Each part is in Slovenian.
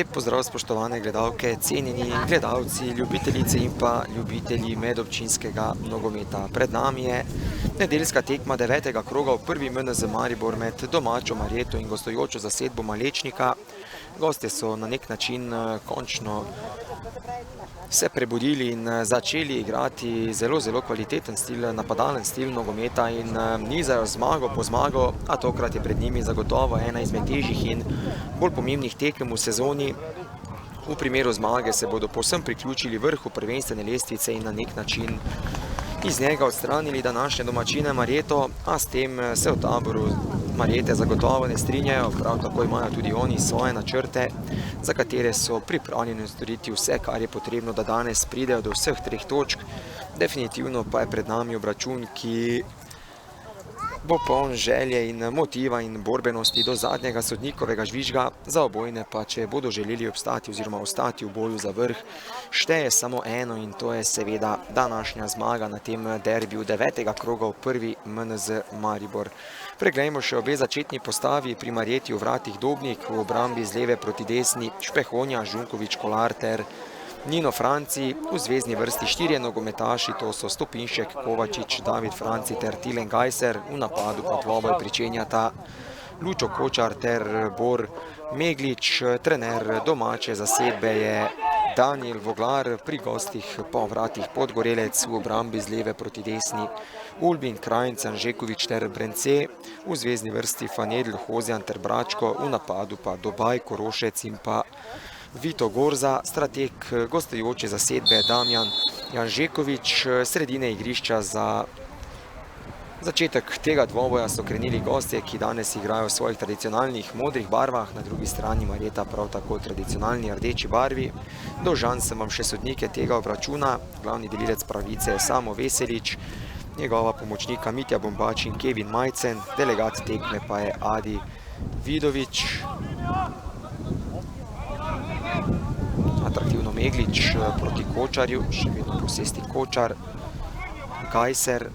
Lep pozdrav, spoštovane gledalke, cenjeni gledalci, ljubiteljice in pa ljubitelji medobčinskega nogometa. Pred nami je nedeljska tekma 9. kroga v prvi MNZ Maribor med domačo Marjeto in gostujočo zasedbo Malečnika. Gostje so na nek način končno se prebudili in začeli igrati zelo kvaliteten stil, napadalen stil nogometa in nizajo zmago po zmago, a tokrat je pred njimi zagotovo ena izmed težjih in bolj pomembnih tekem v sezoni. V primeru zmage se bodo povsem priključili vrhu prvenstvene lestvice in na nek način iz njega odstranili današnje domačine Marjeto, a s tem se v taboru Marjete zagotovo ne strinjajo, prav tako imajo tudi oni svoje načrte, za katere so pripravljeni storiti vse, kar je potrebno, da danes pridejo do vseh treh točk. Definitivno pa je pred nami obračun, ki bo poln želje in motiva in borbenosti do zadnjega sodnikovega žvižga. Za obojne pa, če bodo želeli obstati oziroma ostati v boju za vrh, šteje samo eno in to je seveda današnja zmaga na tem derbiju 9. kroga v prvi MNZ Maribor. Preglejmo še obe začetni postavi. Pri Marjeti v vratih Dobnik, v obrambi z leve proti desni Špehonja, Žunkovič, Kolar ter Nino Franci. V zvezni vrsti štirje nogometaši, to so Stopinšek, Kovačič, David Franci ter Tilen Gajser. V napadu pa dvoboj pričenjata Lučo Kočar ter Bor Meglič. Trener domače zasedbe je Daniel Voglar, pri gostih po vratih Podgorelec, v obrambi z leve proti desni Ulbin, Krajnc, Anžekovič ter Brence. V zvezni vrsti Fanedl, Hozjan ter Bračko. V napadu pa Dobaj, Korošec in pa Vito Gorza. Strateg gostujoče zasedbe Damjan Janžekovič. Sredine igrišča za začetek tega dvoboja so krenili gostje, ki danes igrajo v svojih tradicionalnih modrih barvah, na drugi strani Marjeta prav tako tradicionalni rdeči barvi. Dolžan sem vam še sodnike tega obračuna. Glavni delilec pravice je Samo Veselič, njegova pomočnika Mitja Bombač in Kevin Majcen, delegat tekme pa je Adi Vidovič. Atraktivno Meglič proti Kočarju, še vedno posesti Kočar, Gajser.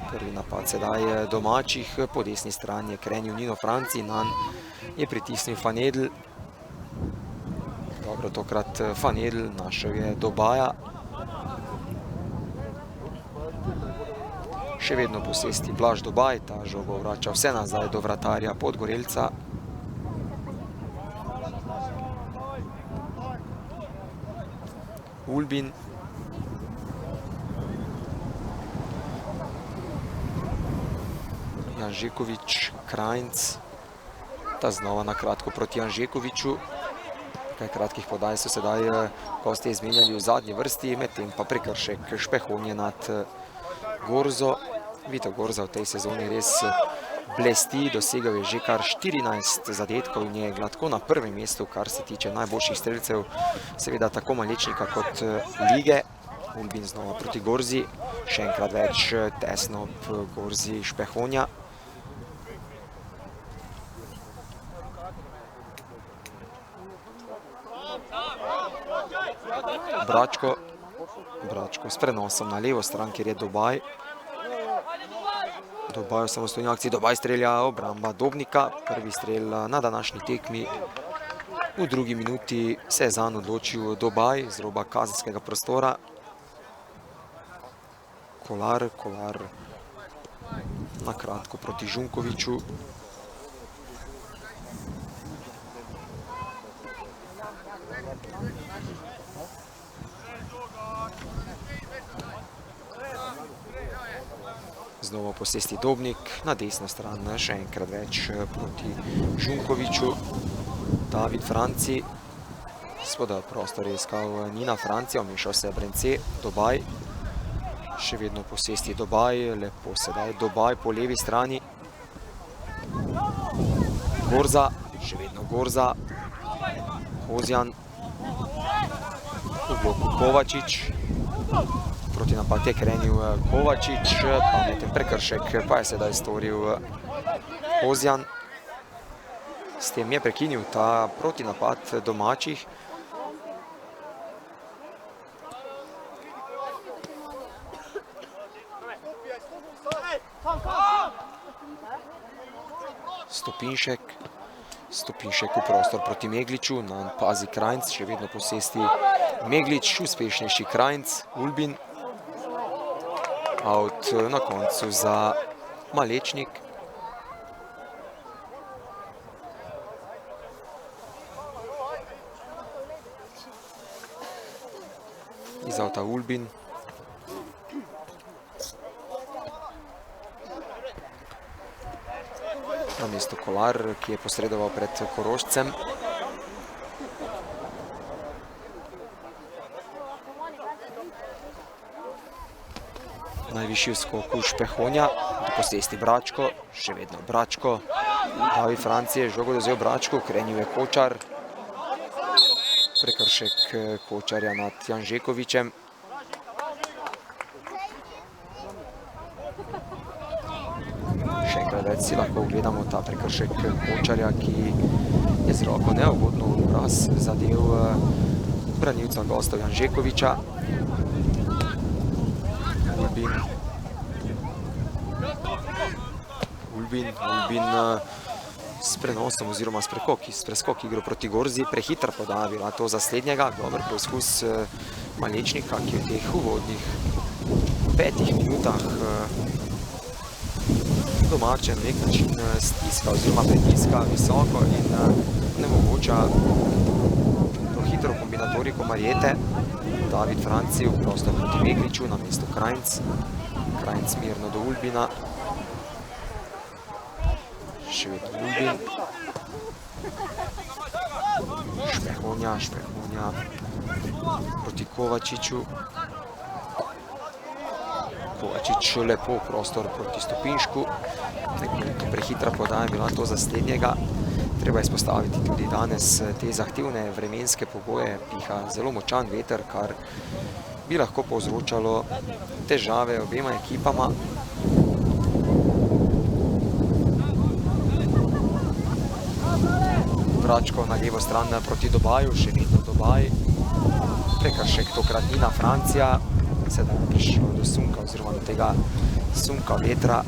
Prvi napad sedaj domačih, po desni strani je krenil Nino Franci, nanj je pritisnil Fanedl. Dobro, tokrat Fanedl našel je Dobaja. Še vedno posesti Blaž Dobaj, ta žogo vrača vse nazaj do vratarja Podgorelca. Ulbin. Janžekovič, Krajnc. Ta znova na kratko proti Janžekoviču. Kaj kratkih podaj so sedaj gostje izmenjali v zadnji vrsti, medtem pa prekršek Špehonje nad Gorzo. Vito Gorza v tej sezoni res blesti, dosegel je že kar 14 zadetkov in je gladko na prvem mestu, kar se tiče najboljših strelcev, seveda tako Malečnika kot lige. Ulbin znova proti Gorzi, še enkrat več tesno ob Gorzi Špehonja. Bračko s prenosom na levo stran, kjer je Dobaj. Dobaj v samostojni akciji, Dobaj strelja, obramba Dobnika. Prvi strel na današnji tekmi. V drugi minuti se je zanj odločil Dobaj z roba kazenskega prostora. Kolar na kratko proti Žunkoviču. Znova posesti Dobnik, na desno stran še enkrat več proti Žunkoviču. David Franci, spodaj prostor je iskal Nina Francija, omešal se je Brence, Dobaj. Še vedno posesti Dobaj, lepo sedaj Dobaj po levi strani. Gorza, še vedno Gorza. Hozjan. V bloku Kovačič. Proti napad je krenil Kovačič, pameten prekršek pa je sedaj storil Hozjan. S tem je prekinil ta protinapad domačih. Stopinšek v prostor proti Megliču, na pazi Krajnc, še vedno posesti Meglič, uspešnejši Krajnc, Ulbin. Out na koncu za Malečnik. Iz avta Ulbin. Namesto Kolar, ki je posredoval pred Korošcem. Najvišji v skoku Špehonja, do posesti Bračko, še vedno Bračko. Davi Francije, žogo dozel Bračko, krenil je Kočar. Prekršek Kočarja nad Janžekovičem. Še enkrat več si lahko ogledamo ta prekršek Kočarja, ki je z roko neugodno v obraz zadel branilca gostov Janžekoviča. Ulbin s prenosom oziroma s preskok igro proti Gorzi, prehitra podaja bila to za slednjega, dober poizkus Malečnika, ki je v teh uvodnih 5 minutah domače na nek način stiska oziroma pritiska visoko in nemogoča to hitro kombinatoriko Marjete. David Franci v prostor proti Megliču, namesto Krajnc. Krajnc mirno do Ulbina. Še vedno Ulbin. Špehonja proti Kovačiču. Kovačič lepo v prostor proti Stopinšku. Nekoliko prehitra podaja bila to za slednjega. Treba izpostaviti tudi danes te zahtevne vremenske pogoje, piha zelo močan veter, kar bi lahko povzročalo težave obema ekipama. Bračko na levo stran proti Dobaju, še vedno Dobaj. Prekršek tokrat Nina Francija, sedaj je prišlo do sunka oziroma do tega sunka vetra.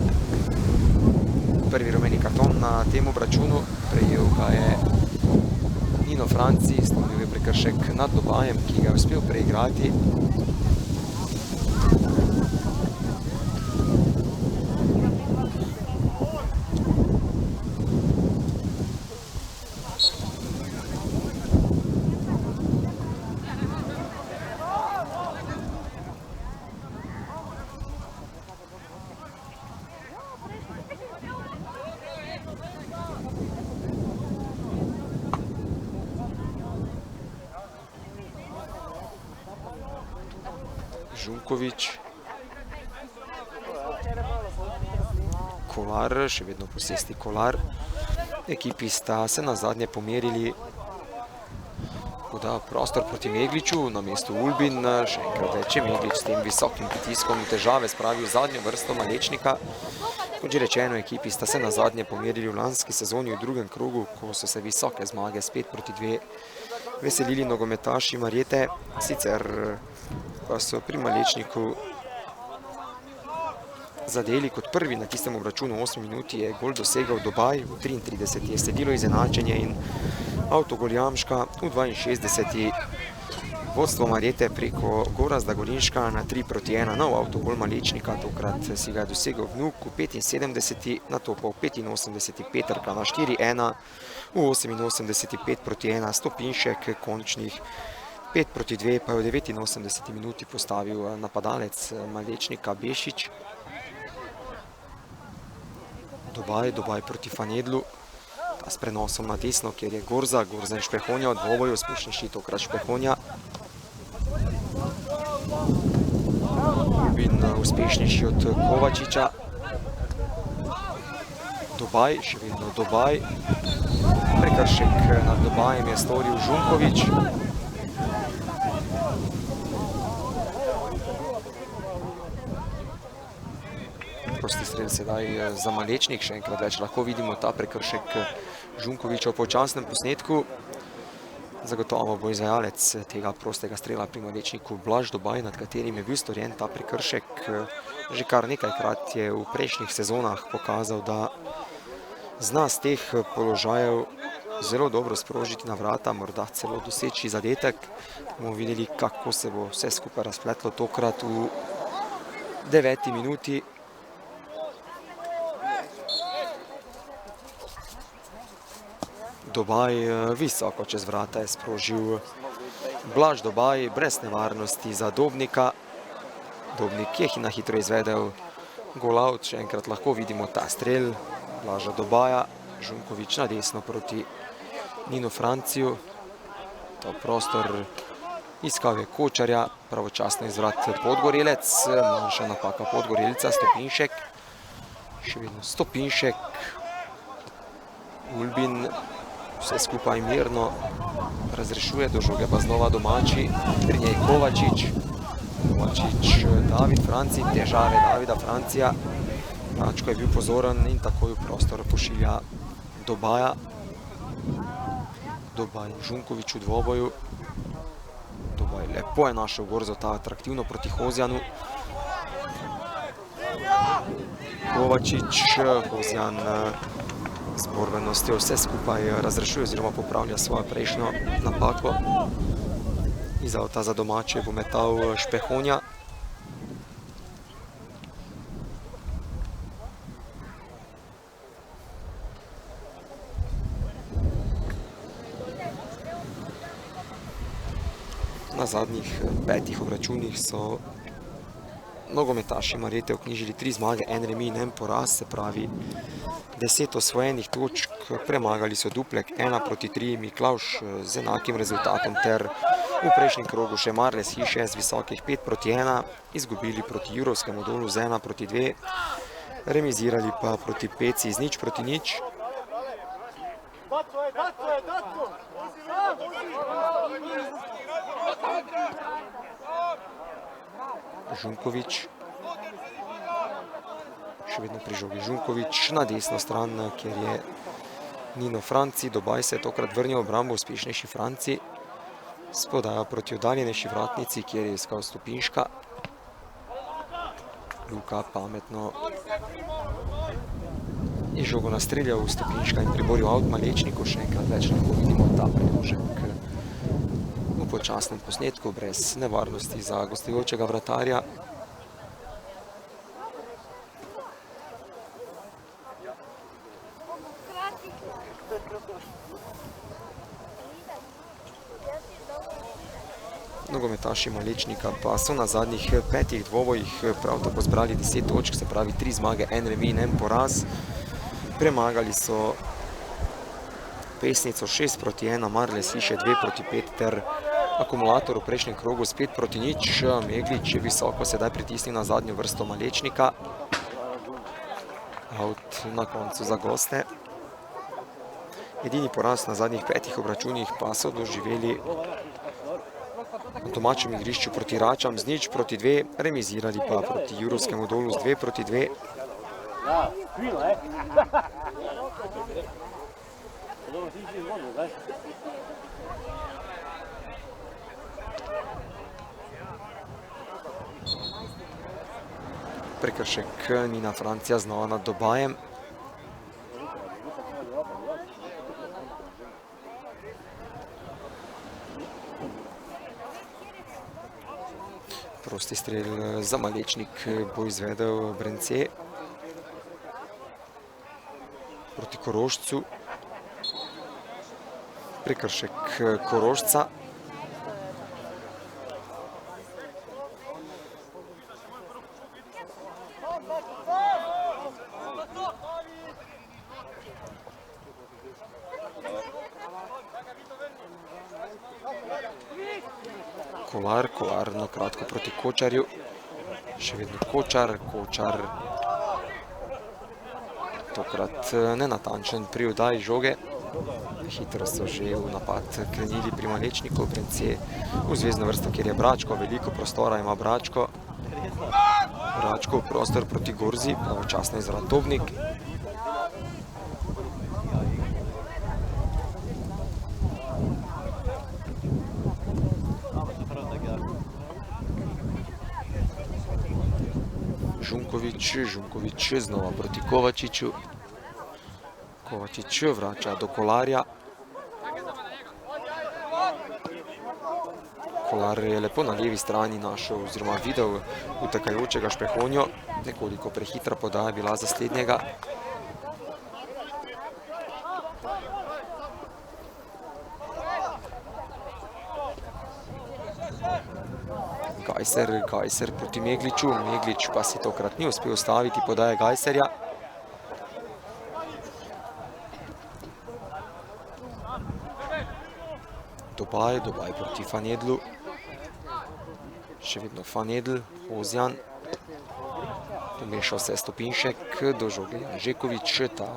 Prvi rumeni karton na tem obračunu, prejel ga je Nino Franci, storil je prekršek nad Dobajem, ki ga je uspel preigrati. Žunkovič. Kolar, še vedno posesti Kolar. Ekipi sta se nazadnje pomerili. Poda prostor proti Megliču, namesto Ulbin. Še enkrat več je Meglič s tem visokim pritiskom težave spravil zadnjo vrsto Malečnika. Kot že rečeno, ekipi sta se nazadnje pomerili v lanski sezoni v drugem krogu, ko so se visoke zmage spet proti 2 veselili nogometaši Marjete. Sicer pa so pri Malečniku zadeli kot prvi na tistem obračunu. V 8 minuti je gol dosegal Dobaj, v 33 je sledilo izenačenje in avtogol Jamška, v 62 vodstvo Marjete preko Gorazda Gorinška na 3:1, nov avtogol Malečnika, tokrat si ga je dosegel Vnuk v 75, nato pa v 85 Petrka na 4:1, v 88 5:1 Stopinšek, končnih 5:2 pa je v 89 minuti postavil napadalec Malečnika Bešič. Dobaj proti Fanedlu, ta s prenosom na desno, kjer je Gorza in Špehonja, v dvoboju uspešnejši tokrat Špehonja. Ulbin uspešnejši od Kovačiča. Dobaj, še vedno Dobaj. Prekršek nad Dobajem je storil Žunkovič. Prosti strel sedaj za Malečnik, še enkrat več lahko vidimo ta prekršek Žunkoviča v počasnem posnetku. Zagotovo bo izvajalec tega prostega strela pri Malečniku Blaž Dobaj, nad katerim je bil storjen ta prekršek. Že kar nekajkrat je v prejšnjih sezonah pokazal, da zna z teh položajev zelo dobro sprožiti na vrata, morda celo doseči zadetek. Bomo videli, kako se bo vse skupaj razpletlo tokrat v 9. minuti. Dobaj visoko čez vrata je sprožil Blaž Dobaj, brez nevarnosti za Dobnika. Dobnik je na hitro izvedel gol out, še enkrat lahko vidimo ta strel Blaža Dobaja. Žunkovič na desno proti Nino Franciju. To prostor iskal je Kočarja, pravočasno izvrat Podgorelec, manjša napaka Podgorelca, Stopinšek. Še vedno Stopinšek. Ulbin vse skupaj mirno razrešuje, do žoge pa znova domači, pri njej Kovačič. Kovačič, David Franci, težave Davida Francija. Bračko je bil pozoren in takoj v prostor pošilja Dobaja. Dobaj Žunkovič v dvoboju. Dobaj lepo je našel Gorzo, ta atraktivno proti Hozjanu. Kovačič, Hozjan z borbenostjo vse skupaj razrešuje oziroma popravlja svojo prejšnjo napako. Iz avta za domače bo metal Špehonja. Na zadnjih 5 obračunih so nogometaši Marjete vknjižili 3 zmage, 1 remi in 1 poraz, se pravi 10 osvojenih točk. Premagali so Duplek 1-3, Miklavž z enakim rezultatom ter v prejšnjem krogu še Marles Hiše z visokih 5-1, izgubili proti Jurovskemu Dolu z 1-2, remizirali pa proti Peci z 0-0. Žunkovič, še vedno pri žogi Žunkovič, na desno stran, kjer je Nino Franci. Dobaj se je tokrat vrnil obrambo, uspešnejši Franci. Spodaja proti oddaljenejši vratnici, kjer je iskal Stopinška. Luka pametno je žogo nastreljal v Stopinška in priboril out Malečniku. Še enkrat več lahko vidimo ta predložek v počasnem posnetku, brez nevarnosti za gostujočega vratarja. Nogometaši Malečnika pa so na zadnjih 5 dvobojih prav tako zbrali 10 točk, se pravi 3 zmage, 1 remi in 1 poraz. Premagali so Pesnico 6-1, Marles Hiše 2-5 ter Akumulator v prejšnjem krogu s 5-0. Meglič je visoko sedaj pritisnil na zadnjo vrsto Malečnika. Out na koncu za goste. Edini poraz na zadnjih 5 obračunih pa so doživeli na domačem igrišču proti Račam z 0-2, remizirali pa proti Jurovskemu Dolu z 2-2. Prekršek Nina Francija znova nad Dobajem. Prosti strel za Malečnik bo izvedel Brence proti Korošcu. Prekršek Korošca. Kolar na kratko proti Kočarju. Še vedno Kočar. Tokrat nenatančen pri oddaji žoge. Hitro so že v napad krenili pri Malečniku. Brence v zvezdno vrsto, kjer je Bračko. Veliko prostora ima Bračko. Bračko v prostor proti Gorzi. Pravočasno izvrat Dobnik. Žunkovič znova proti Kovačiču. Kovačič vrača do Kolarja. Kolar je lepo na levi strani našel oziroma videl utekajočega Špehonjo. Nekoliko prehitra podaja bila za slednjega. Gajser proti Megliču. Meglič pa si tokrat ni uspel ustaviti podaje Gajserja. Dobaj proti Fanedlu. Še vedno Fanedl, Ozjan. Pomešal se je Stopinšek do žoge Janžekovič. Ta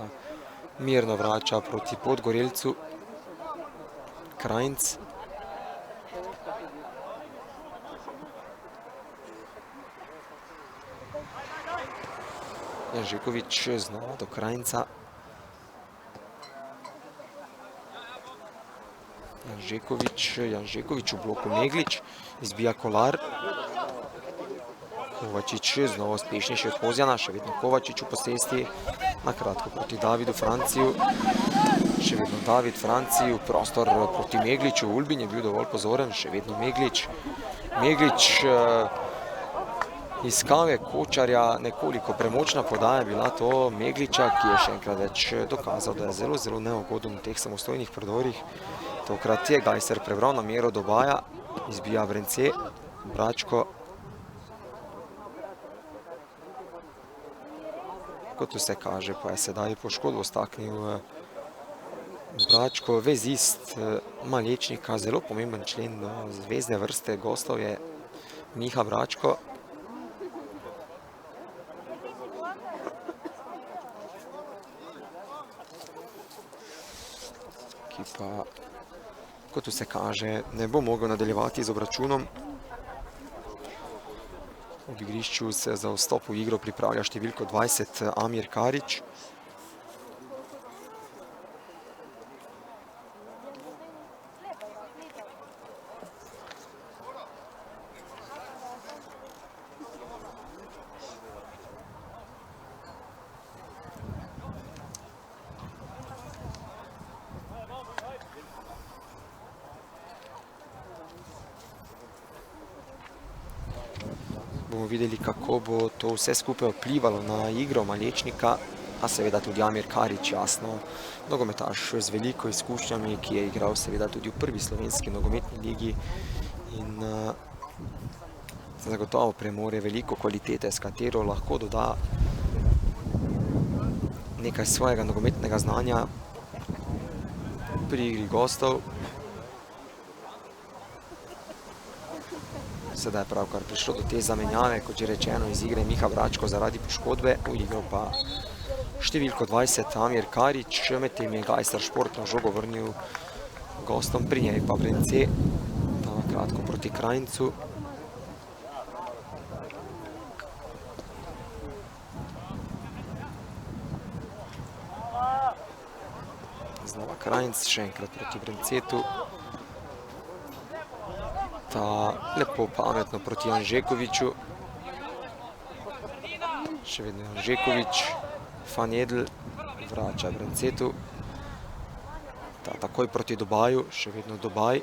mirno vrača proti Podgorelcu. Krajnc. Janžekovič znova do Krajnca. Janžekovič v bloku Meglič, izbija Kolar. Kovačič znova uspešnejši od Ozjana, še vedno Kovačič v posesti. Na kratko proti Davidu Franciju. Še vedno David Franciju, prostor proti Megliču. Ulbin je bil dovolj pozoren, še vedno Meglič. Meglič iskal je Kočarja, nekoliko premočna podaja bila to Megliča, ki je še enkrat več dokazal, da je zelo, zelo neugoden v teh samostojnih predorih. Tokrat je Gajser prebral namero Dobaja, izbija Vrence, Bračko. Kot vse kaže, pa je sedaj poškodbo staknil Bračko, vezist Malečnika, zelo pomemben člen zvezdne vrste gostov je Miha Bračko. Ki pa, kot vse kaže, ne bo mogel nadaljevati z obračunom. Ob igrišču se za vstop v igro pripravlja številko 20 Amir Karič. Bomo videli, kako bo to vse skupaj vplivalo na igro Malečnika, a seveda tudi Amir Karič, jasno, nogometaš z veliko izkušnjami, ki je igral seveda tudi v prvi slovenski nogometni ligi in zagotovo premore veliko kvalitete, s katero lahko doda nekaj svojega nogometnega znanja pri igri gostov. Sedaj je pravkar prišlo do te zamenjave, kot že rečeno, iz igre Miha Bračko zaradi poškodbe, v igro pa številko 20 Amir Karič, medtem je Gajser športno žogo vrnil gostom, pri njej pa Vrence, na kratko proti Krajncu. Znova Krajnc, še enkrat proti Vrencetu. Ta lepo pametno proti Janžekoviču. Še vedno Janžekovič, Fanedl vrača Vrencetu. Ta takoj proti Dobaju, še vedno Dobaj.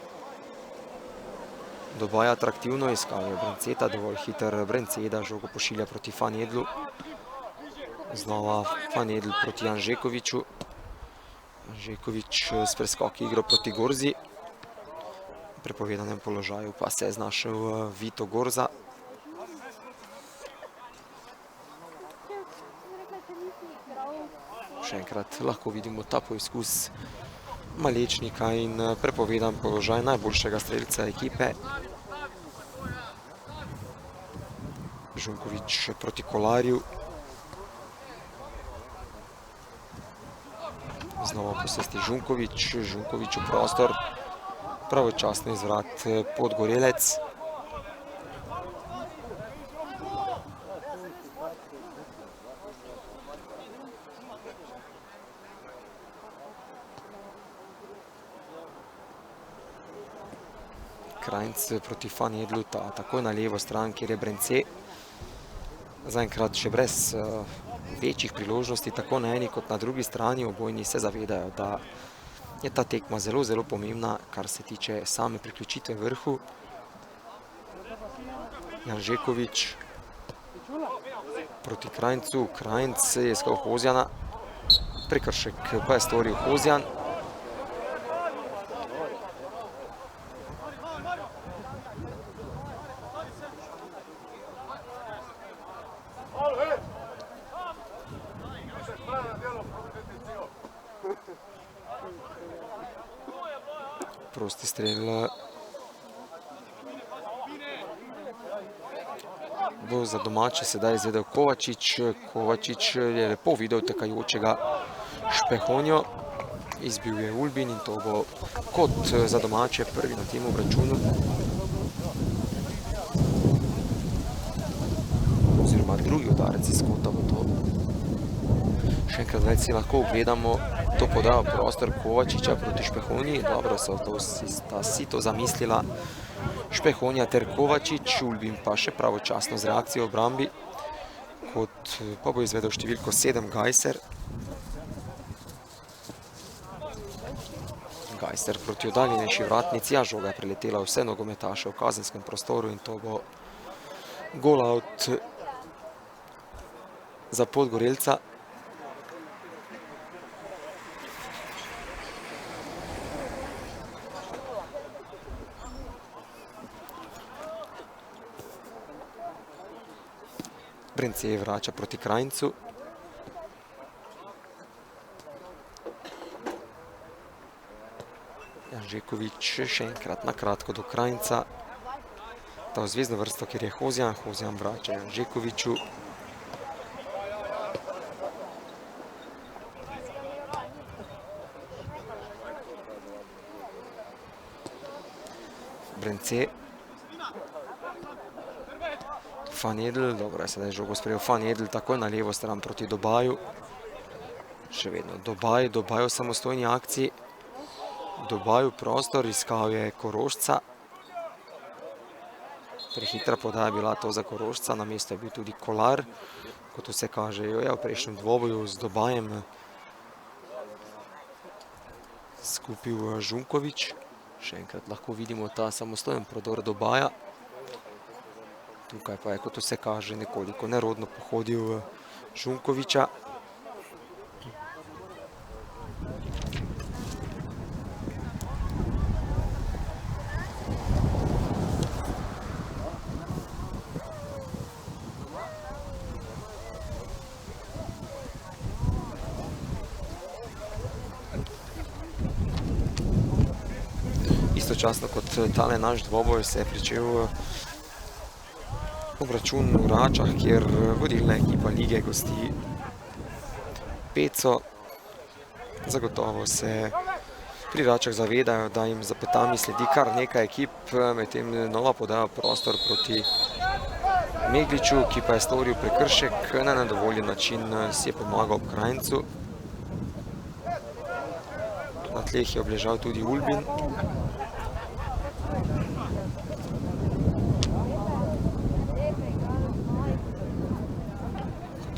Dobaj atraktivno iskal je Vrenceta, dovolj hiter Vrenceda, žogo pošilja proti Fanedlu. Znova Fanedl proti Janžekoviču. Janžekovič s preskoki igro proti Gorzi. V prepovedanem položaju pa se je znašel Vito Gorza. Še enkrat lahko vidimo ta poizkus Malečnika in prepovedan položaj najboljšega strelca ekipe. Žunkovič proti Kolarju. Znova posesti Žunkovič, Žunkovič v prostor. Pravočasno izvrat Podgorelec. Krajnc proti Fanedlu, takoj na levo stran, kjer je Vrence. Zaenkrat še brez večjih priložnosti, tako na eni kot na drugi strani. Obojni se zavedajo, da je ta tekma zelo, zelo pomembna, kar se tiče same priključitve vrhu. Janžekovič proti Krajncu. Krajnc je iskal Hozjana. Prekršek pa je storil Hozjan. Prosti strel bo za domače sedaj izvedel Kovačič. Kovačič je lepo videl tekajočega Špehonjo. Izbil je Ulbin in to bo kot za domače prvi na tem obračunu. Oziroma drugi udarec iz kota bo to. Še enkrat več si lahko ogledamo to podajo prostor Kovačiča proti Špehonji. Dobro sta si to zamislila Špehonja ter Kovačič. Ulbin pa še pravočasno z reakcijo v obrambi. Kot pa bo izvedel številko 7 Gajser. Gajser proti oddaljenejši vratnici. Ja, žoga je preletela vse nogometaše v kazenskem prostoru in to bo gol out za Podgorelca. Brence vrača proti Krajncu. Janžekovič še enkrat na kratko do Krajnca. Ta v zvezdno vrsto, kjer je Hozjan. Hozjan vrača Janžekoviču. Brence. Fanedl, dobro je sedaj žogo sprejel Fanedl, takoj na levo stran proti Dobaju. Še vedno Dobaj v samostojni akciji. Dobaj v prostor, iskal je Korošca. Prehitra podaja bila to za Korošca, na mesto je bil tudi Kolar. Kot vse kaže, je v prejšnjem dvoboju z Dobajem skupil Žunkovič. Še enkrat lahko vidimo ta samostojen prodor Dobaja. Tukaj pa je, kot vse kaže, nekoliko nerodno pohodil Žunkoviča. Istočasno kot tale naš dvoboj se je pričel obračun v Račah, kjer vodilna ekipa lige gosti Peco. Zagotovo se pri Račah zavedajo, da jim za petami sledi kar nekaj ekip, medtem nova podaja prostor proti Megliču, ki pa je storil prekršek. Na nedovoljen način si je pomagal ob Krajncu. Na tleh je obležal tudi Ulbin.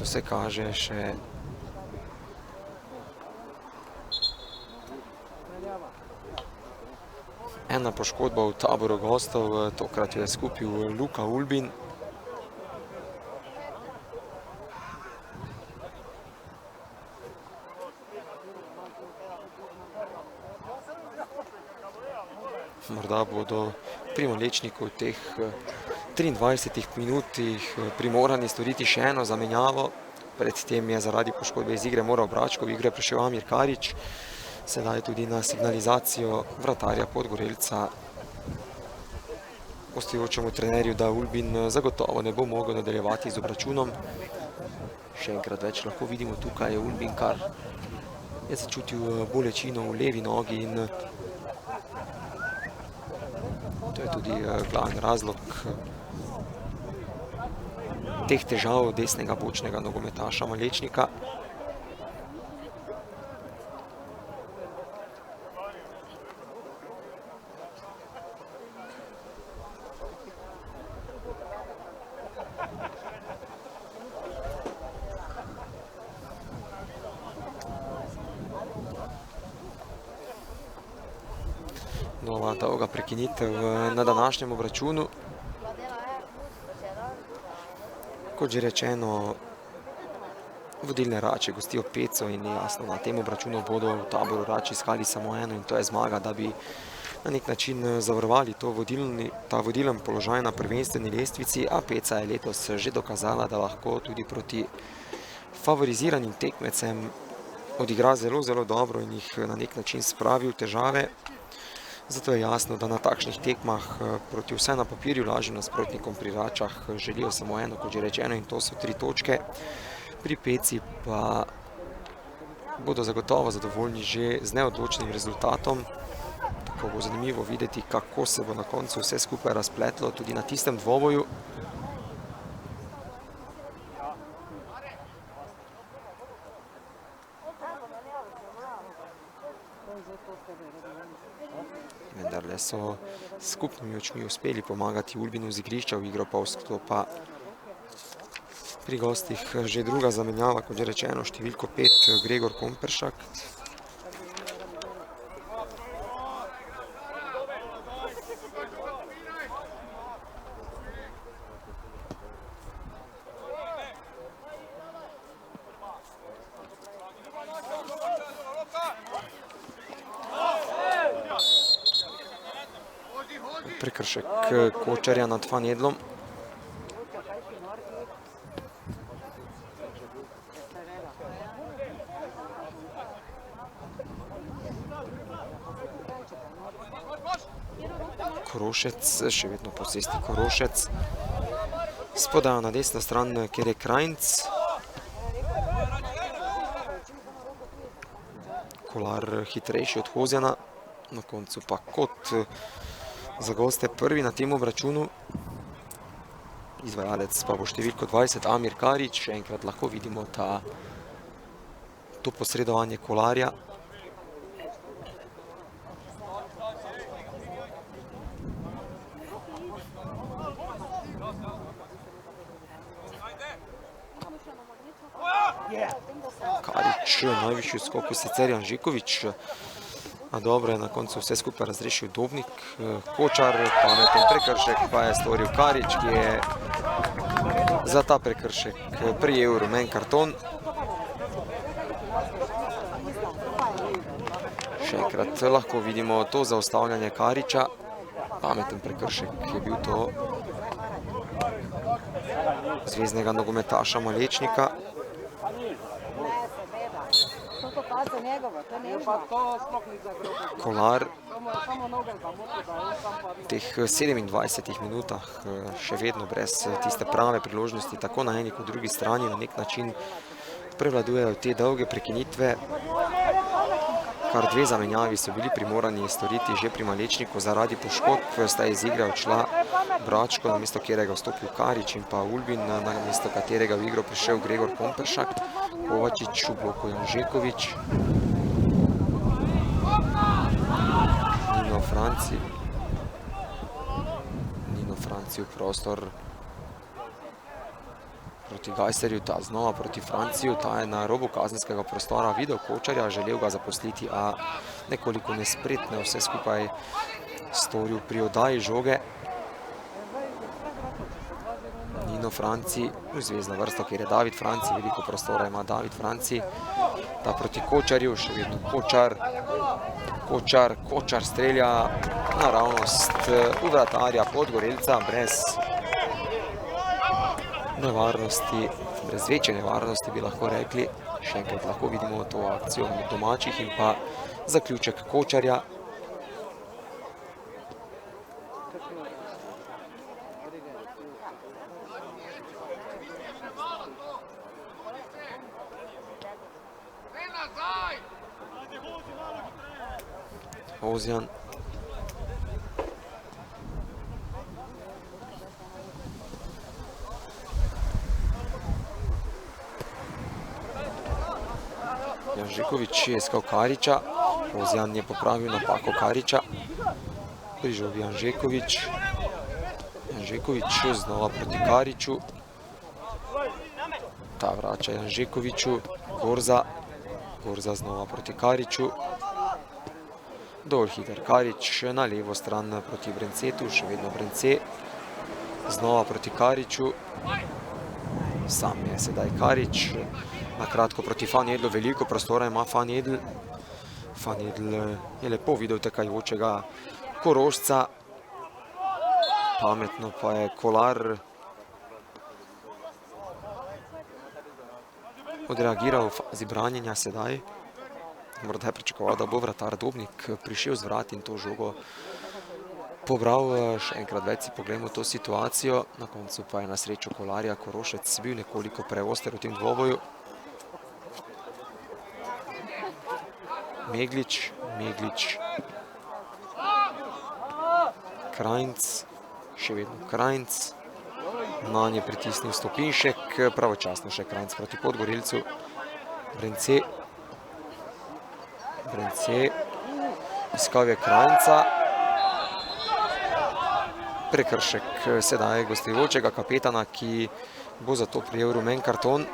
To se kaže še ena poškodba v taboru gostov, tokrat jo je skupil Luka Ulbin. Morda bodo pri Mlečniku v teh 23 minutih primorani storiti še eno zamenjavo. Predtem je zaradi poškodbe iz igre moral Bračko, v igre prišel Amir Karič. Sedaj tudi na signalizacijo vratarja Podgorelca gostujočemu trenerju, da Ulbin zagotovo ne bo mogel nadaljevati z obračunom. Še enkrat več lahko vidimo, tukaj je Ulbin, kar je začutil bolečino v levi nogi in to je tudi glaven razlog teh težav desnega bočnega nogometaša Mlečnika. Nova dolga prekinitev na današnjem obračunu. Kot že rečeno, vodilne Rače gostijo Peco in jasno, na tem obračunu bodo v Taboru Rač iskali samo eno in to je zmaga, da bi na nek način zavarovali ta vodilen položaj na prvenstveni lestvici, a Peca je letos že dokazala, da lahko tudi proti favoriziranim tekmecem odigra zelo, zelo dobro in jih na nek način spravi v težave. Zato je jasno, da na takšnih tekmah proti vse na papirju lažjim nasprotnikom pri Račah želijo samo eno, kot že rečeno, in to so 3 točke. Pri Peci pa bodo zagotovo zadovoljni že z neodločenim rezultatom. Tako bo zanimivo videti, kako se bo na koncu vse skupaj razpletlo tudi na tistem dvoboju. Vendarle so skupnimi očmi uspeli pomagati Ulbinu z igrišča v igro, pa vstopa pri gostih že druga zamenjava, kot je rečeno, številko 5, Gregor Komperšak. Prekršek Kočarja nad Fanjedlom. Korošec, še vedno posesti Korošec. Spodajo na desno stran, kjer je Krajnc. Kolar hitrejši od Hozjana. Na koncu pa kot za goste prvi na tem obračunu. Izvajalec pa bo številko 20 Amir Karič. Še enkrat lahko vidimo to posredovanje Kolarja. Karič, najvišji v skoku sicer Janžekovič. A dobro je na koncu vse skupaj razrešil Dobnik. Kočar, pameten prekršek pa je storil Karič, ki je za ta prekršek prijel rumen karton. Še enkrat lahko vidimo to zaustavljanje Kariča. Pameten prekršek je bil to zveznega nogometaša Malečnika. Kolar v teh 27 minutah še vedno brez tiste prave priložnosti, tako na eni kot drugi strani, na nek način prevladujejo te dolge prekinitve. Kar 2 zamenjavi so bili primorani storiti že pri Malečniku zaradi poškodb. Sta iz igre odšla Bračko, namesto katerega vstopil Karič, in pa Ulbin, namesto katerega v igro prišel Gregor Komperšak. Kovačič v bloku Janžekovič. Nino Franci v prostor proti Gajserju, ta znova proti Franciju. Ta je na robu kazenskega prostora videl Kočarja, želel ga zaposliti, a nekoliko nespretno vse skupaj storil pri oddaji žoge. Nino Franci, zvezdna vrsta, kjer je David Franci, veliko prostora ima David Franci. Ta proti Kočarju, še vedno Kočar. Kočar strelja naravnost v vratarja Podgorelca, brez nevarnosti, brez večje nevarnosti bi lahko rekli. Še enkrat lahko vidimo to akcijo domačih in pa zaključek Kočarja. Hozjan. Janžekovič je iskal Kariča. Hozjan je popravil napako Kariča. Pri žogi Janžekovič. Janžekovič znova proti Kariču. Ta vrača Janžekoviču. Gorza. Gorza znova proti Kariču. Dovolj hiter Karič na levo stran proti Brencetu, še vedno Brence. Znova proti Kariču. Sam je sedaj Karič, na kratko proti Fanjedlu, veliko prostora ima Fanjedl. Fanjedl je lepo videl tekajočega Korošca, pametno pa je Kolar odreagiral v fazi branjenja sedaj. Morda je pričakoval, da bo vratar Dobnik prišel z vrat in to žogo pobral. Še enkrat več si pogledamo to situacijo. Na koncu pa je na srečo Kolarja Korošec bil nekoliko preoster v tem dvoboju. Meglič, Krajnc, še vedno Krajnc. Na nje pritisnil Stopinšek, pravočasno še Krajnc proti Podgorelcu. Brence iskal je Krajnca. Prekršek sedaj gostujočega kapetana, ki bo zato prijel rumen karton.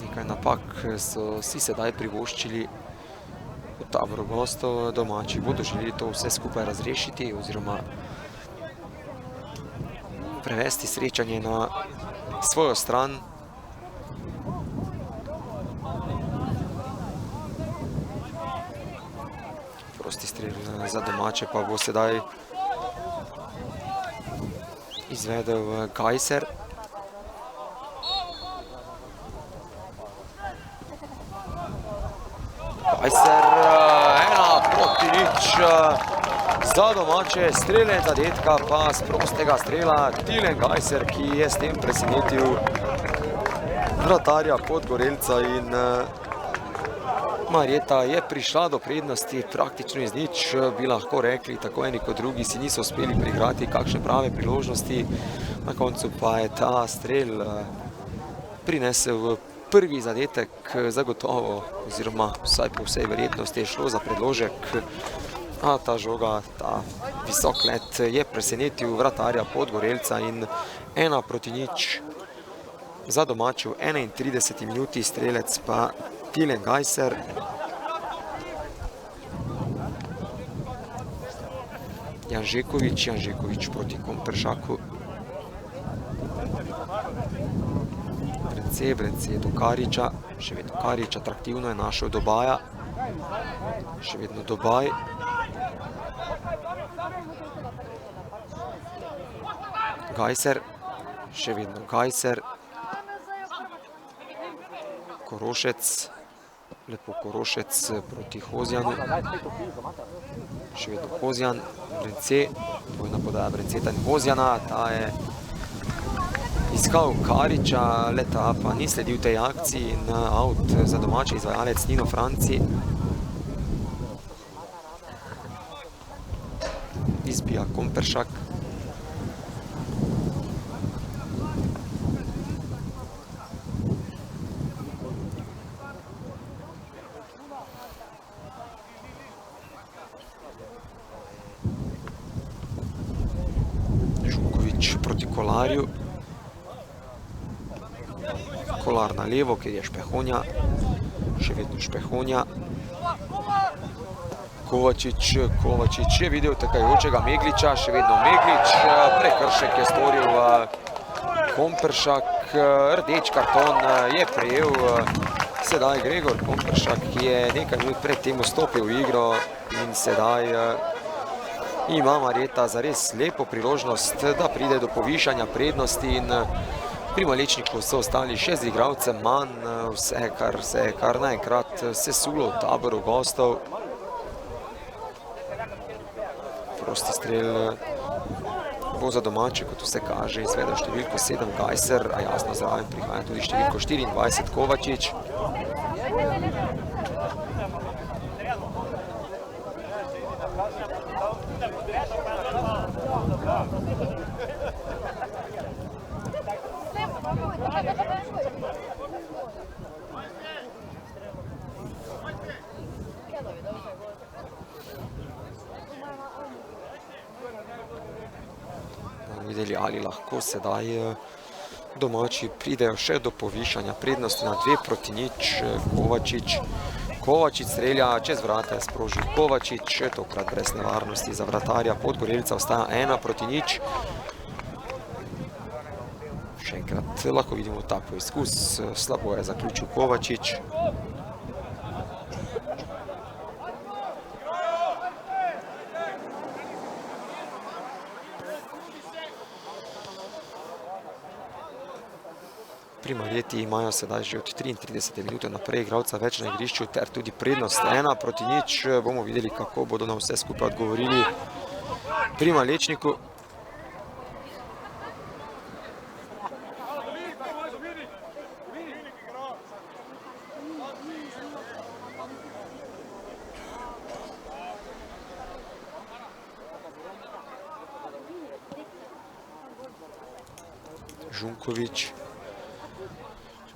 Nekaj napak so si sedaj privoščili v taboru gostov. Domači bodo želeli to vse skupaj razrešiti oziroma prevesti srečanje na svojo stran. Prosti strel za domače pa bo sedaj izvedel Gajser. Gajser, 1:0 za domače, strelec zadetka pa z prostega strela Tilen Gajser, ki je s tem presenetil vratarja Podgorelca in Marjeta je prišla do prednosti praktično iz nič, bi lahko rekli, tako eni kot drugi si niso uspeli priigrati kakšne prave priložnosti. Na koncu pa je ta strel prinesel prvi zadetek, zagotovo, oziroma vsaj po vsej verjetnosti je šlo za predložek, a ta žoga, ta visok let je presenetil vratarja Podgorelca in 1:0 za domače v 31. minuti, strelec pa Tilen Gajser. Janžekovič proti Komperšaku. Brence do Kariča, še vedno Karič, atraktivno je našel Dobaja. Še vedno Dobaj. Gajser, še vedno Gajser. Korošec, lepo Korošec proti Hozjanu. Še vedno Hozjan, Brence, dvojna podaja Brenceta in Hozjana, ta je iskal Kariča, leta pa ni sledil tej akciji in out za domače izvajalec Nino Franci. Izbija Komperšak. Proti Kolarju. Kolar na levo, kjer je Špehonja. Še vedno Špehonja. Kovačič je videl tekajočega Megliča, še vedno Meglič. Prekršek je storil Komperšak. Rdeč karton je prejel sedaj Gregor Komperšak, ki je nekaj minut pred tem vstopil v igro in sedaj ima Marjeta zares lepo priložnost, da pride do povišanja prednosti in pri Malečniku so ostali še z igralcem manj, vse kar naenkrat sesulo v taboru gostov. Prosti strel bo za domače, kot vse kaže, izvedel številko 7 Gajser, a jasno zraven prihaja tudi številko 24 Kovačič. Videli, ali lahko sedaj domači pridejo še do povišanja prednosti na 2:0. Kovačič Kovačič strelja čez vrata, je sprožil Kovačič, tokrat brez nevarnosti za vratarja. Podgorelca ostaja 1-0. Še enkrat lahko vidimo ta poizkus, slabo je zaključil Kovačič. Pri Marjeti imajo sedaj že od 33 minute naprej igralca več na igrišču ter tudi prednost 1-0. Bomo videli, kako bodo na vse skupaj odgovorili pri Malečniku.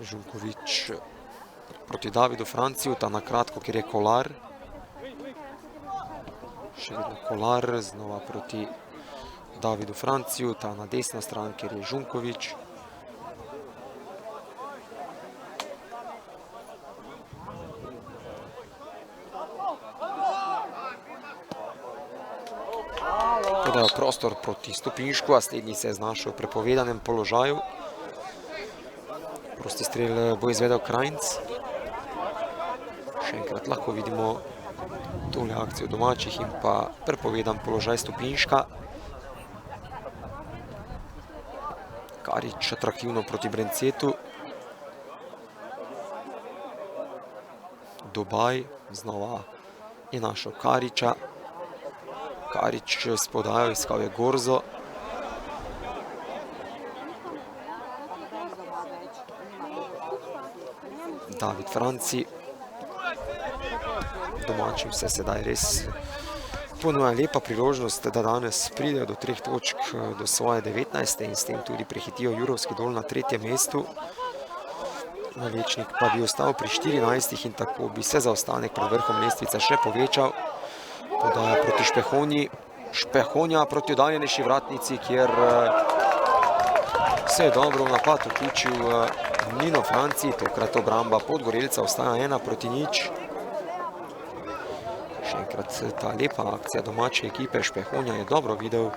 Žunkovič proti Davidu Franciju, ta na kratko, kjer je Kolar. Še vedno Kolar, znova proti Davidu Franciju, ta na desna stran, kjer je Žunkovič. Podajo prostor proti Stopinšku, a slednji se je znašel v prepovedanem položaju. Prosti strel bo izvedel Krajnc. Še enkrat lahko vidimo tole akcijo domačih in pa prepovedan položaj Stopinška. Karič atraktivno proti Brencetu. Dobaj znova je našel Kariča. Karič s podajo iskal je Gorzo. David Franci. Domačim se sedaj res ponuja lepa priložnost, da danes pridejo do 3 točk do svoje 19. in s tem tudi prehitijo Jurovski Dol na 3. mestu. Malečnik pa bi ostal pri 14 in tako bi se zaostanek pred vrhom lestvice še povečal. Podaja proti Špehonji. Špehonja proti oddaljenejši vratnici, kjer se je dobro v napad vključil Nino Franci, tokrat obramba Podgorelca ostaja 1-0. Še enkrat ta lepa akcija domače ekipe. Špehonja je dobro videl.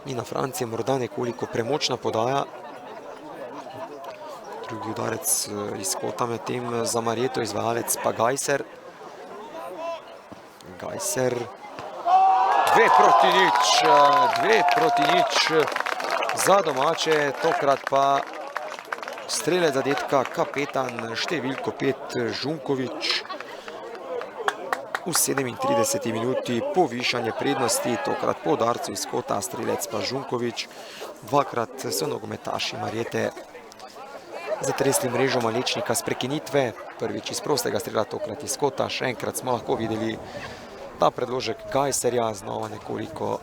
Nina Franci je morda nekoliko premočna podaja. Drugi udarec iz kota med tem za Marjeto, izvajalec pa Gajser. Gajser. 2-0 za domače, tokrat pa strelec zadetka kapetan številko 5 Žunkovič. V 37. minuti povišanje prednosti, tokrat po udarcu iz kota, strelec pa Žunkovič. Dvakrat so nogometaši Marjete zatresli mrežo Malečnika z prekinitve. Prvič iz prostega strela, tokrat iz kota. Še enkrat smo lahko videli ta predložek Gajserja, znova nekoliko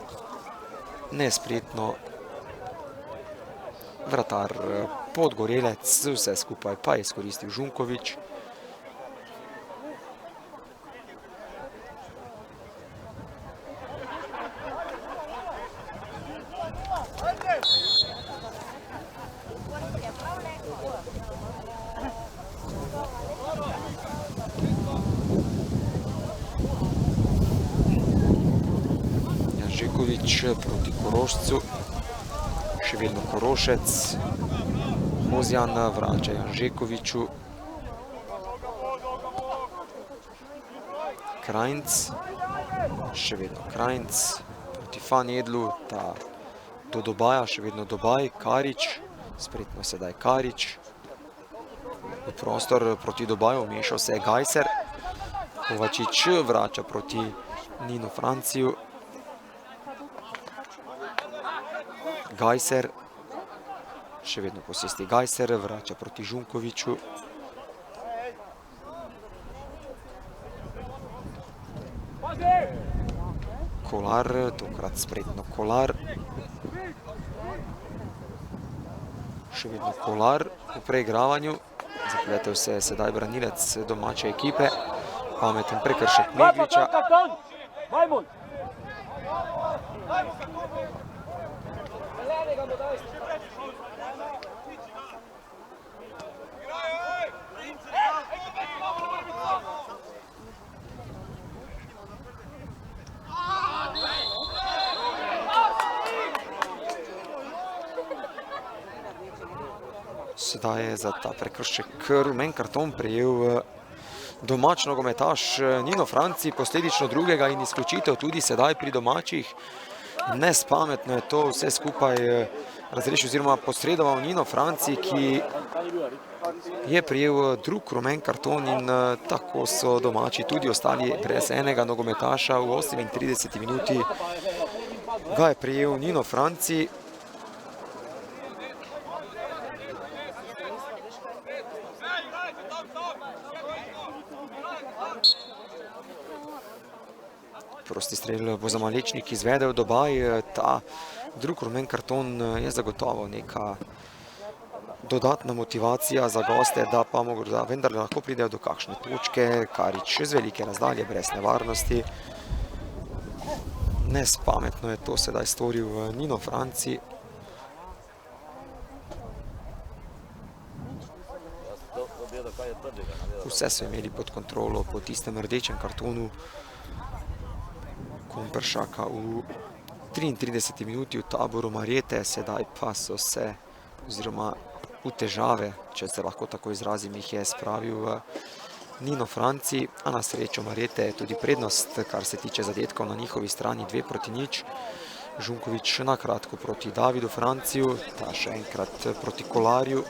nespretno. Vratar Podgorelec, vse skupaj pa je izkoristil Žunkovič. Proti Korošcu, še vedno Korošec. Hozjan vrača Janžekoviču. Krajnc, še vedno Krajnc proti Fanjedlu, ta do Dobaja, še vedno Dobaj. Karič, spretno sedaj Karič. V prostor proti Dobaju vmešal se je Gajser. Kovačič vrača proti Nino Franciju. Gajser, še vedno posesti Gajser, vrača proti Žunkoviču. Kolar, tokrat spretno Kolar. Še vedno Kolar v preigravanju. Zapletel se je sedaj branilec domače ekipe. Pameten prekršek Megliča. sedaj je za ta prekršek rumen karton prejel domač nogometaš Nino Franci, posledično drugega in izključitev tudi sedaj pri domačih. Nespametno je to vse skupaj razrešil oziroma posredoval Nino Franci, ki je prijel drug rumen karton in tako so domači tudi ostali brez enega nogometaša. V 38 minuti ga je prijel Nino Franci. Prosti strel bo za Malečnik izvedel Dobaj. Ta drug rumen karton je zagotovo neka dodatna motivacija za goste, da pa morda vendar lahko pridejo do kakšne točke. Karič z velike razdalje, brez nevarnosti. Nespametno je to sedaj storil Nino Franci. Vse so imeli pod kontrolo po tistem rdečem kartonu Komperšaka v 33 minuti v taboru Marjete, sedaj pa so se, oziroma v težave, če se lahko tako izrazim, jih je spravil Nino Franci, a na srečo Marjete je tudi prednost, kar se tiče zadetkov na njihovi strani 2-0. Žunkovič na kratko proti Davidu Franciju, ta še enkrat proti Kolarju.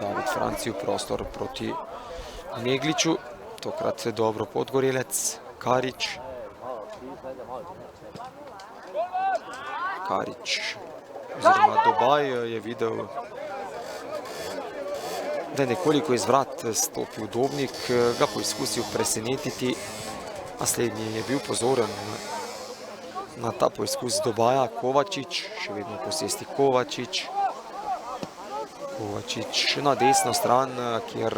David Franciju prostor proti Megliču, tokrat dobro Podgorelec, Karič. Karič oziroma Dobaj je videl, da je nekoliko iz vrat stopil Dobnik, ga poizkusil presenetiti, a slednji je bil pozoren na ta poizkus Dobaja. Kovačič, še vedno posesti Kovačič. Kovačič na desno stran, kjer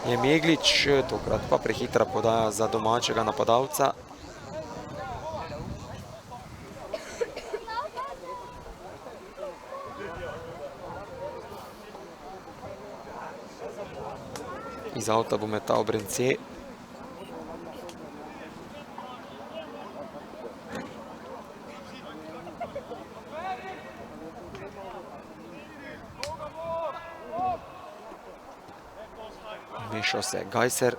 je Meglič, tokrat pa prehitra podaja za domačega napadalca. Iz avta bo metal Brence. Mešal se Gajser.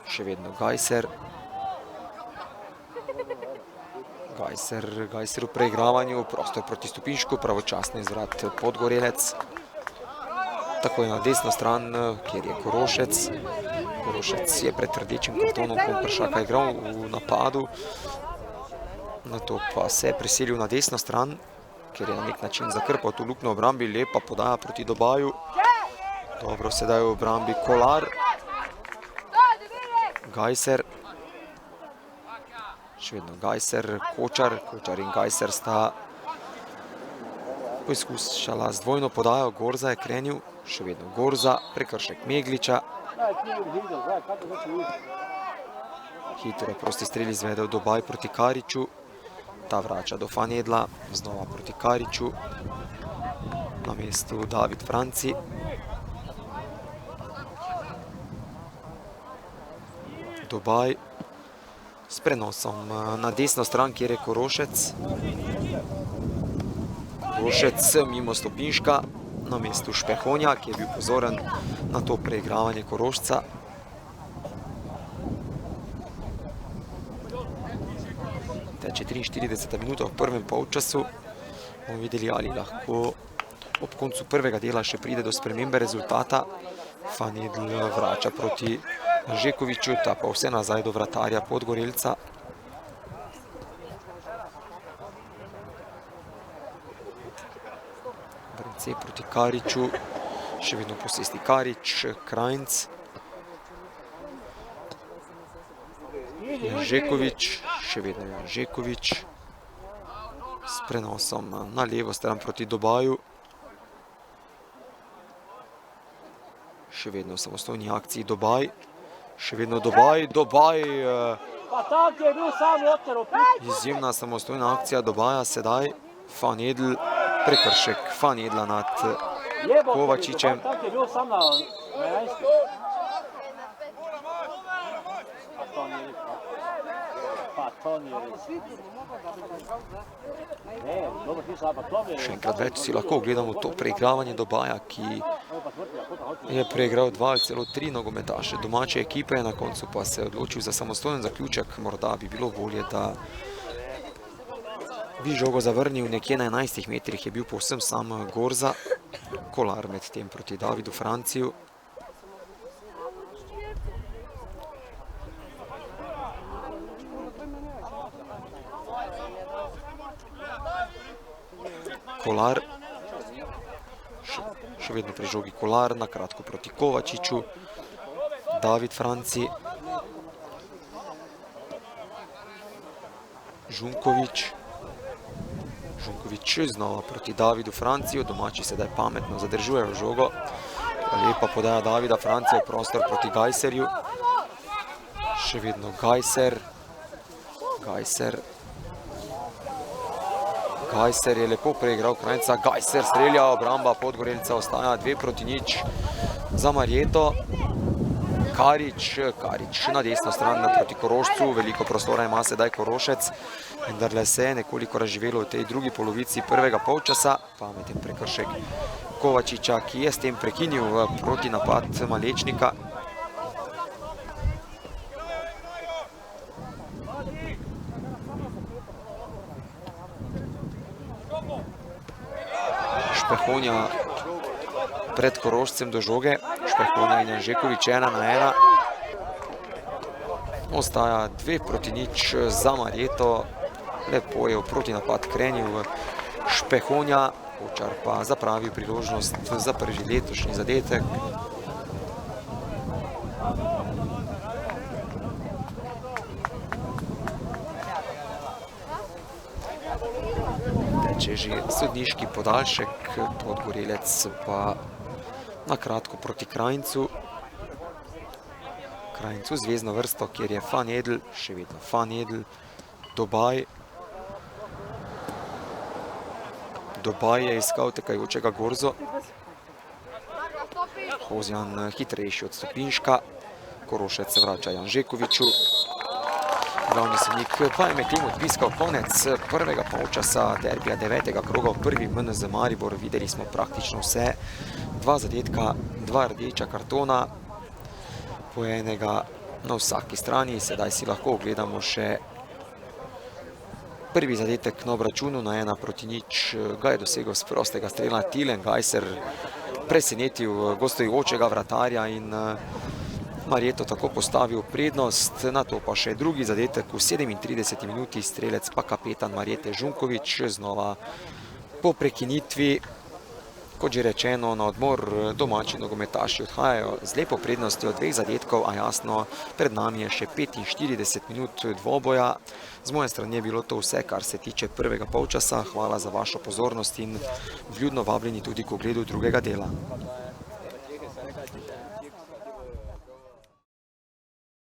Še vedno Gajser. Gajser v preigravanju, prostor proti Stopinšku, pravočasni izvrat Podgorelec. Tako je na desno stran, kjer je Korošec. Korošec je pred rdečim kartonom Komperšaka igral v napadu. Nato pa se je preselil na desno stran, kjer je na nek način zakrpal to luknjo v obrambi. Lepa podaja proti Dobaju. Dobro, sedaj v obrambi Kolar. Gajser. Še vedno Gajser, Kočar. Kočar in Gajser sta poizkušala z dvojno podajo. Gorza je krenil. Še vedno Gorza, prekršek Megliča. Hitro je prosti strel izvedel Dobaj proti Kariču. Ta vrača do Fanedla, znova proti Kariču. Na mestu David Franci. Dobaj s prenosom na desno stran, kjer je Korošec. Korošec mimo Stopinška. Na mestu Špehonja, ki je bil pozoren na to preigravanje Korošca. Teče 43 minuta v prvem polčasu. Bomo videli, ali lahko ob koncu prvega dela še pride do spremembe rezultata. Fanedl vrača proti Žekoviču, ta pa vse nazaj do vratarja Podgorelca. Brence proti Kariču, še vedno posesti Karič, Krajnc. Janžekovič, še vedno Janžekovič. S prenosom na levo stran proti Dobaju. Še vedno v samostojni akciji Dobaj. Še vedno Dobaj. Dobaj. Izjemna samostojna akcija Dobaja sedaj. Fanedl, prekršek Fanedla nad Kovačičem. Še enkrat več si lahko ogledamo to preigravanje Dubaja, ki je preigral 2 ali celo 3 nogometaše domače ekipe, na koncu pa se je odločil za samostojen zaključek. Morda bi bilo bolje, da bi žogo zavrnil nekje na 11 metrih, je bil povsem sam Gorza. Kolar med tem proti Davidu Franciju. Kolar, še vedno pri žogi Kolar, na kratko proti Kovačiču. David Franci. Žunkovič. Žunkovič znova proti Davidu Franciju, domači sedaj pametno zadržujejo žogo. Lepa podaja Davida Francija v prostor proti Gajserju. Še vedno Gajser. Gajser je lepo preigral Krajnca. Gajser strelja, obramba Podgorelca ostaja 2-0 za Marjeto. Karič na desno stran proti Korošcu. Veliko prostora ima sedaj Korošec. Vendarle se je nekoliko razživelo v tej drugi polovici prvega polčasa. Pameten prekršek Kovačiča, ki je s tem prekinil protinapad Malečnika. Špehonja pred Korošcem do žoge. Špehonja in Janžekovič 1-1. Ostaja 2-0 za Marjeto. Lepo je v protinapad krenil Špehonja. Kočar pa zapravil priložnost za prvi letošnji zadetek. Teče že sodniški podaljšek, Podgorelec pa na kratko proti Krajncu. Krajncu zvezdno vrsto, kjer je Van Edel, še vedno Van Edel, Dobaj. Dobaj je iskal tekajočega Gorzo. Hozjan hitrejši od Stopinška. Korošec se vrača Janžekoviču. Glavni sodnik pa je med tem odpiskal konec prvega polčasa derbija 9. kroga v prvi MNZ Maribor. Videli smo praktično vse. 2 zadetka, 2 rdeča kartona, po enega na vsaki strani. Sedaj si lahko ogledamo še prvi zadetek na obračunu na 1-0. Ga je dosegel z prostega strela Tilen Gajser, presenetil gostujočega vratarja in Marjeto tako postavil prednost. Na to pa še drugi zadetek v 37 minuti, strelec pa kapetan Marjete Žunkovič. Znova po prekinitvi, kot že rečeno, na odmor domači nogometaši odhajajo z lepo prednostjo 2 zadetkov, a jasno, pred nami je še 45 minut dvoboja. Z moje strani je bilo to vse, kar se tiče prvega polčasa. Hvala za vašo pozornost in vljudno vabljeni tudi k ogledu drugega dela.